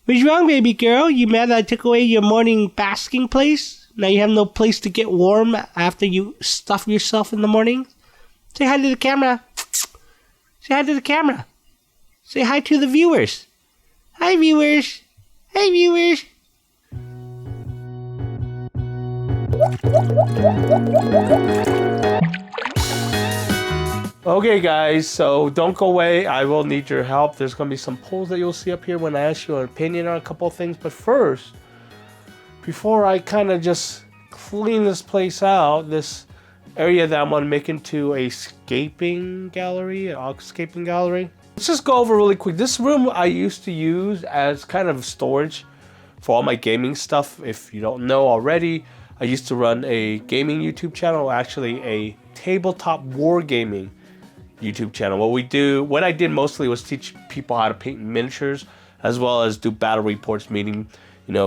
What's wrong, baby girl? You mad I took away your morning basking place? Now you have no place to get warm after you stuff yourself in the morning? Say hi to the camera. Say hi to the camera. Say hi to the viewers. Hi, viewers. Hi, viewers. Okay, guys, so don't go away. I will need your help. There's going to be some polls that you'll see up here when I ask you an opinion on a couple of things. But first, before I kind of just clean this place out, this area that I'm going to make into a scaping gallery, an aquascaping gallery. Let's just go over really quick. This room I used to use as kind of storage for all my gaming stuff. If you don't know already, I used to run a gaming YouTube channel, actually a tabletop wargaming YouTube channel. What I did mostly was teach people how to paint miniatures, as well as do battle reports, meaning,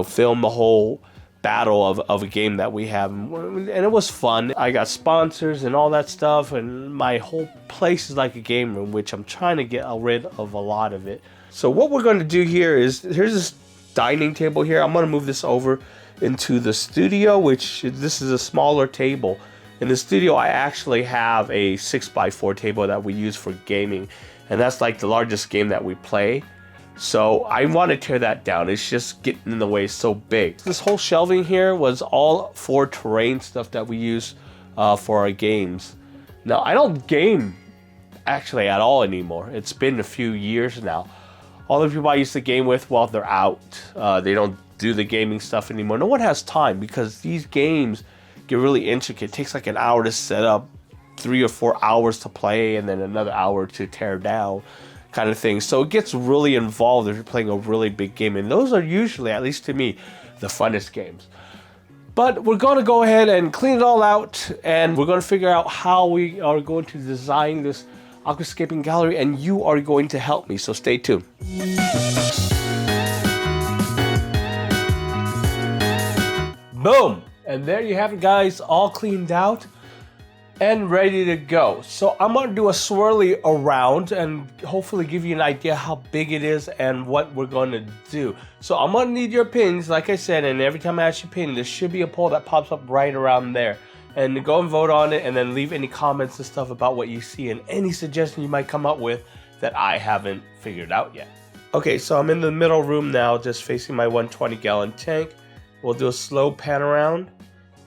film the whole battle of a game that we have, and it was fun. I got sponsors and all that stuff, and my whole place is like a game room, which I'm trying to get rid of a lot of it. So what we're going to do here is, here's this dining table here. I'm going to move this over into the studio, which this is a smaller table. In the studio, I actually have a 6x4 table that we use for gaming, and that's like the largest game that we play. So I want to tear that down. It's just getting in the way. It's so big. This whole shelving here was all for terrain stuff that we use for our games. Now, I don't game actually at all anymore. It's been a few years now. All the people I used to game with, well, they're out. They don't do the gaming stuff anymore. No one has time because these games get really intricate. It takes like an hour to set up, 3 or 4 hours to play, and then another hour to tear down, kind of thing. So it gets really involved if you're playing a really big game, and those are usually, at least to me, the funnest games. But we're going to go ahead and clean it all out, and we're going to figure out how we are going to design this aquascaping gallery, and you are going to help me, so stay tuned. Boom! And there you have it, guys, all cleaned out and ready to go. So I'm going to do a swirly around and hopefully give you an idea how big it is and what we're going to do. So I'm going to need your opinions, like I said, and every time I ask your opinion, there should be a poll that pops up right around there. And go and vote on it, and then leave any comments and stuff about what you see and any suggestion you might come up with that I haven't figured out yet. Okay, so I'm in the middle room now, just facing my 120-gallon tank. We'll do a slow pan around.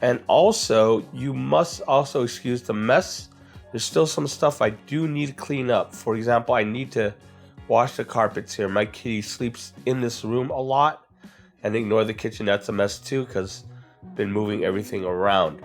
And also, you must also excuse the mess. There's still some stuff I do need to clean up. For example, I need to wash the carpets here. My kitty sleeps in this room a lot. And ignore the kitchen, that's a mess too, because I've been moving everything around.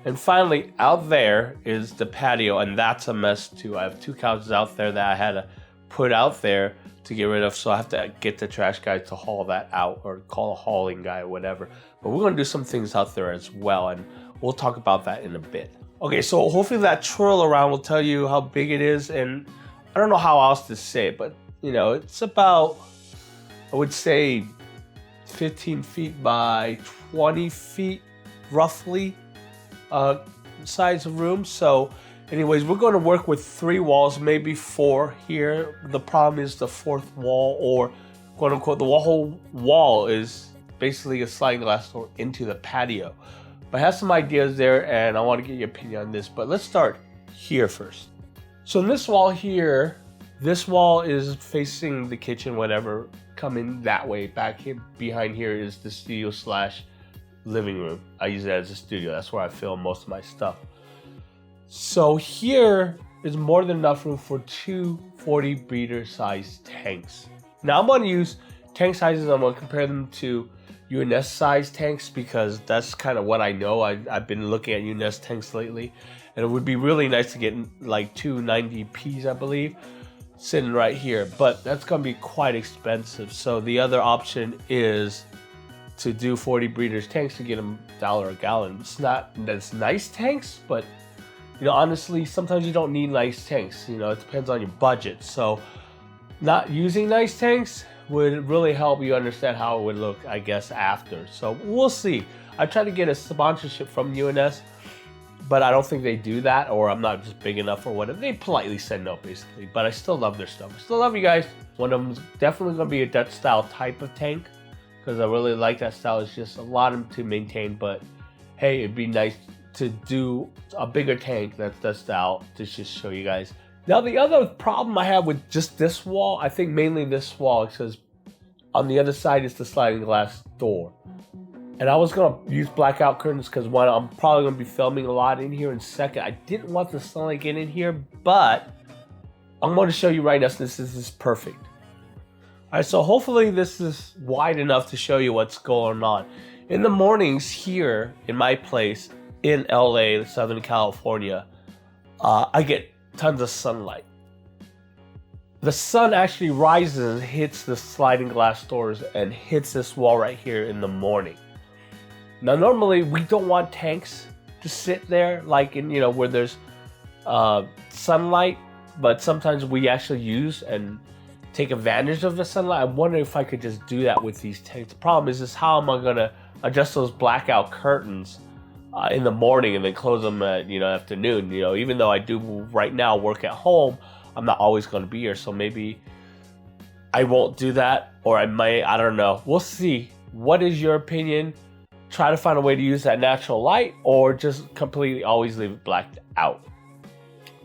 And finally, out there is the patio, and that's a mess too. I have 2 couches out there that I had to put out there to get rid of, so I have to get the trash guy to haul that out, or call a hauling guy or whatever. But we're going to do some things out there as well, and we'll talk about that in a bit. Okay, so hopefully that twirl around will tell you how big it is, and I don't know how else to say it, but it's about, I would say, 15 feet by 20 feet roughly size of room. So anyways, we're going to work with 3 walls, maybe 4 here. The problem is the 4th wall, or quote unquote, the whole wall is basically a sliding glass door into the patio. But I have some ideas there, and I want to get your opinion on this. But let's start here first. So in this wall here, this wall is facing the kitchen, whatever, coming that way. Back here, behind here is the studio / living room. I use it as a studio. That's where I film most of my stuff. So here is more than enough room for 2 40-breeder sized tanks. Now I'm going to use tank sizes. I'm going to compare them to UNS size tanks because that's kind of what I know. I've been looking at UNS tanks lately, and it would be really nice to get like 2 90Ps, I believe, sitting right here, but that's going to be quite expensive. So the other option is to do 40 breeders tanks to get them $1 a gallon. It's not that's nice tanks, but honestly, sometimes you don't need nice tanks. It depends on your budget. So not using nice tanks would really help you understand how it would look, I guess, after. So we'll see. I tried to get a sponsorship from UNS, but I don't think they do that, or I'm not just big enough or whatever. They politely said no, basically, but I still love their stuff. I still love you guys. One of them's definitely going to be a Dutch style type of tank, because I really like that style. It's just a lot to maintain, but hey, it'd be nice to do a bigger tank that's Dutch style to just show you guys. Now, the other problem I have with just this wall, I think mainly this wall, because on the other side is the sliding glass door. And I was going to use blackout curtains because, one, I'm probably going to be filming a lot in here, and second, I didn't want the sunlight to get in here, but I'm going to show you right now since this is perfect. All right, so hopefully this is wide enough to show you what's going on. In the mornings here in my place in LA, Southern California, I get tons of sunlight. The sun actually rises and hits the sliding glass doors and hits this wall right here in the morning. Now, normally we don't want tanks to sit there like in, where there's sunlight, but sometimes we actually use and take advantage of the sunlight. I'm wondering if I could just do that with these tanks. The problem is how am I gonna adjust those blackout curtains in the morning and then close them at afternoon? Even though I do right now work at home, I'm not always going to be here, so maybe I won't do that, or I might. I don't know. We'll see. What is your opinion? Try to find a way to use that natural light, or just completely always leave it blacked out.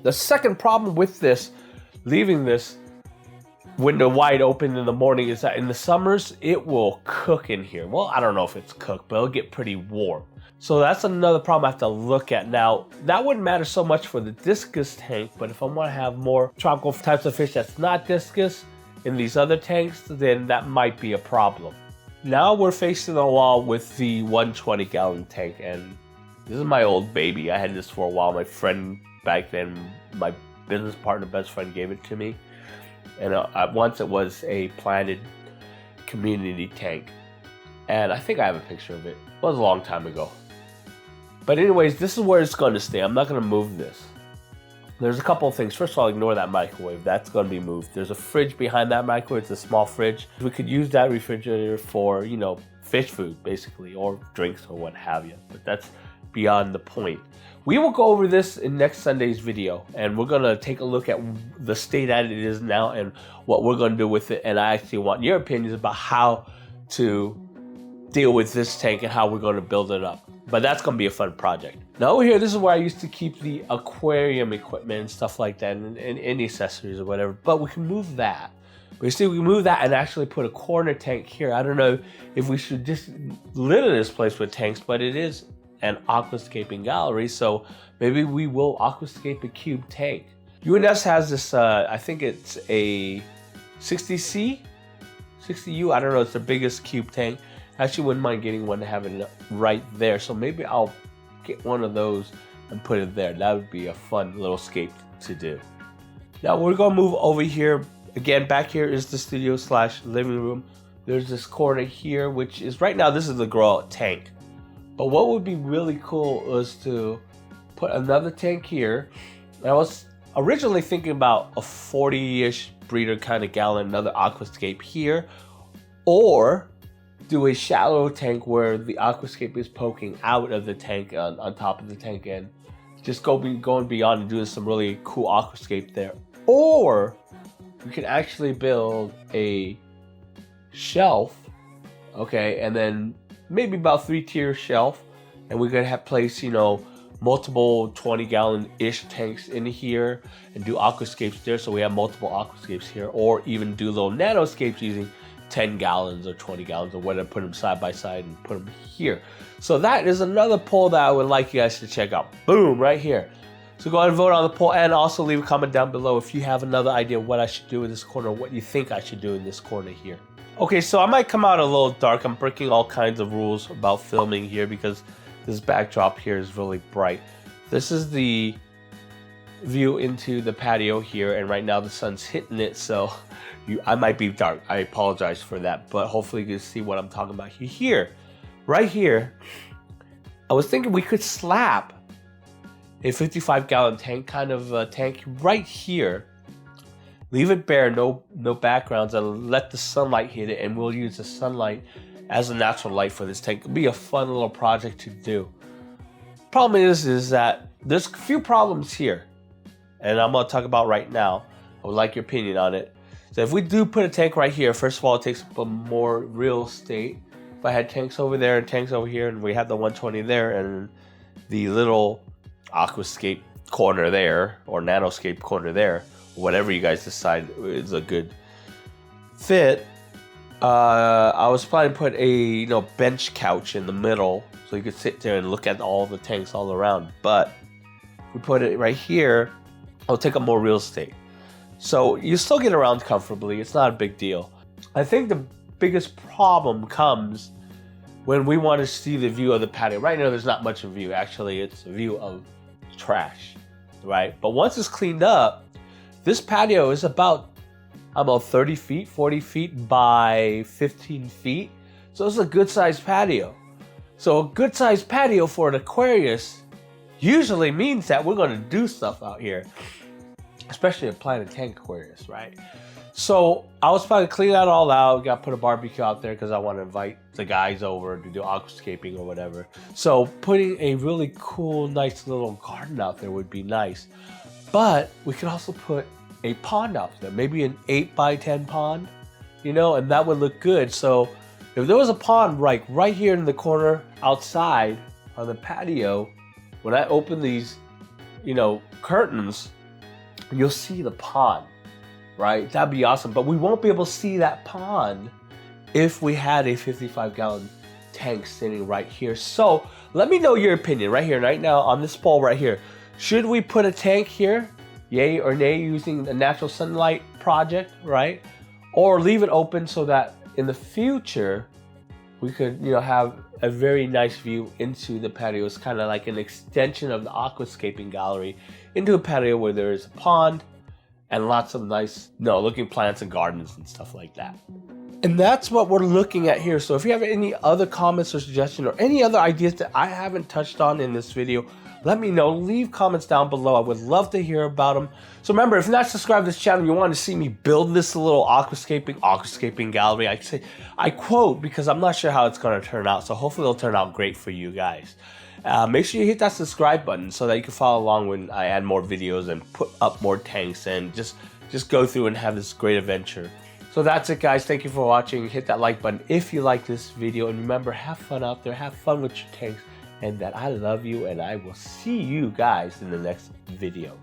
The second problem with this, leaving this window wide open in the morning, is that in the summers it will cook in here. Well, I don't know if it's cooked, but it'll get pretty warm. So that's another problem I have to look at. Now, that wouldn't matter so much for the discus tank, but if I want to have more tropical types of fish that's not discus in these other tanks, then that might be a problem. Now we're facing the wall with the 120-gallon tank, and this is my old baby. I had this for a while. My friend back then, my business partner, best friend, gave it to me. And once it was a planted community tank. And I think I have a picture of it. It was a long time ago. But anyways, this is where it's going to stay. I'm not going to move this. There's a couple of things. First of all, ignore that microwave. That's going to be moved. There's a fridge behind that microwave. It's a small fridge. We could use that refrigerator for, fish food, basically, or drinks or what have you. But that's beyond the point. We will go over this in next Sunday's video, and we're going to take a look at the state that it is now and what we're going to do with it. And I actually want your opinions about how to deal with this tank and how we're going to build it up. But that's going to be a fun project. Now over here, this is where I used to keep the aquarium equipment and stuff like that, and any accessories or whatever. But we can move that. But you see, we can move that and actually put a corner tank here. I don't know if we should just litter this place with tanks, but it is an aquascaping gallery, so maybe we will aquascape a cube tank. UNS has this, I think it's a 60C, 60U, I don't know, it's the biggest cube tank. Actually wouldn't mind getting one to have it right there, so maybe I'll get one of those and put it there. That would be a fun little scape to do. Now we're gonna move over here. Again, back here is the studio / living room. There's this corner here, which is, right now this is the grow out tank. But what would be really cool is to put another tank here. I was originally thinking about a 40-ish breeder kind of gallon, another aquascape here, or do a shallow tank where the aquascape is poking out of the tank on top of the tank, and just going beyond and doing some really cool aquascape there. Or we could actually build a shelf, okay, and then maybe about 3-tier shelf, and we could have place, multiple 20-gallon-ish tanks in here and do aquascapes there, so we have multiple aquascapes here, or even do little nanoscapes using 10 gallons or 20 gallons or whatever, put them side by side and put them here. So that is another poll that I would like you guys to check out. Boom, right here. So go ahead and vote on the poll, and also leave a comment down below if you have another idea what I should do in this corner, what you think I should do in this corner here. Okay, so I might come out a little dark. I'm breaking all kinds of rules about filming here because this backdrop here is really bright. This is the view into the patio here, and right now the sun's hitting it, so I might be dark. I apologize for that, but hopefully you can see what I'm talking about here. Right here, I was thinking we could slap a 55-gallon tank, kind of tank right here. Leave it bare, no backgrounds, and let the sunlight hit it, and we'll use the sunlight as a natural light for this tank. It'll be a fun little project to do. Problem is that there's a few problems here, and I'm gonna talk about right now. I would like your opinion on it. So if we do put a tank right here, first of all, it takes up more real estate. If I had tanks over there and tanks over here, and we had the 120 there and the little Aquascape corner there, or Nanoscape corner there, whatever you guys decide is a good fit, I was planning to put a bench couch in the middle so you could sit there and look at all the tanks all around. But if we put it right here, it'll take up more real estate. So you still get around comfortably. It's not a big deal. I think the biggest problem comes when we want to see the view of the patio. Right now, there's not much of a view. Actually, it's a view of trash, right? But once it's cleaned up, this patio is about 30 feet, 40 feet by 15 feet. So it's a good sized patio. So a good sized patio for an Aquarius usually means that we're going to do stuff out here, especially a Planet Tank Aquarius, right? So I was planning to clean that all out. Got to put a barbecue out there because I want to invite the guys over to do aquascaping or whatever. So putting a really cool, nice little garden out there would be nice. But we could also put a pond out there, maybe an 8 by 10 pond, and that would look good. So if there was a pond right here in the corner outside on the patio, when I open these, curtains, you'll see the pond, right? That'd be awesome. But we won't be able to see that pond if we had a 55-gallon tank sitting right here. So let me know your opinion right here, right now on this poll right here. Should we put a tank here? Yay or nay, using the natural sunlight project, right? Or leave it open so that in the future we could, have a very nice view into the patio. It's kind of like an extension of the aquascaping gallery into a patio where there is a pond and lots of nice, looking plants and gardens and stuff like that. And that's what we're looking at here. So if you have any other comments or suggestions or any other ideas that I haven't touched on in this video, let me know. Leave comments down below. I would love to hear about them. So remember, if you're not subscribed to this channel, you want to see me build this little aquascaping gallery. I quote because I'm not sure how it's going to turn out. So hopefully it'll turn out great for you guys. Make sure you hit that subscribe button so that you can follow along when I add more videos and put up more tanks and just go through and have this great adventure. So that's it, guys. Thank you for watching. Hit that like button if you like this video. And remember, have fun out there. Have fun with your tanks. And that I love you, and I will see you guys in the next video.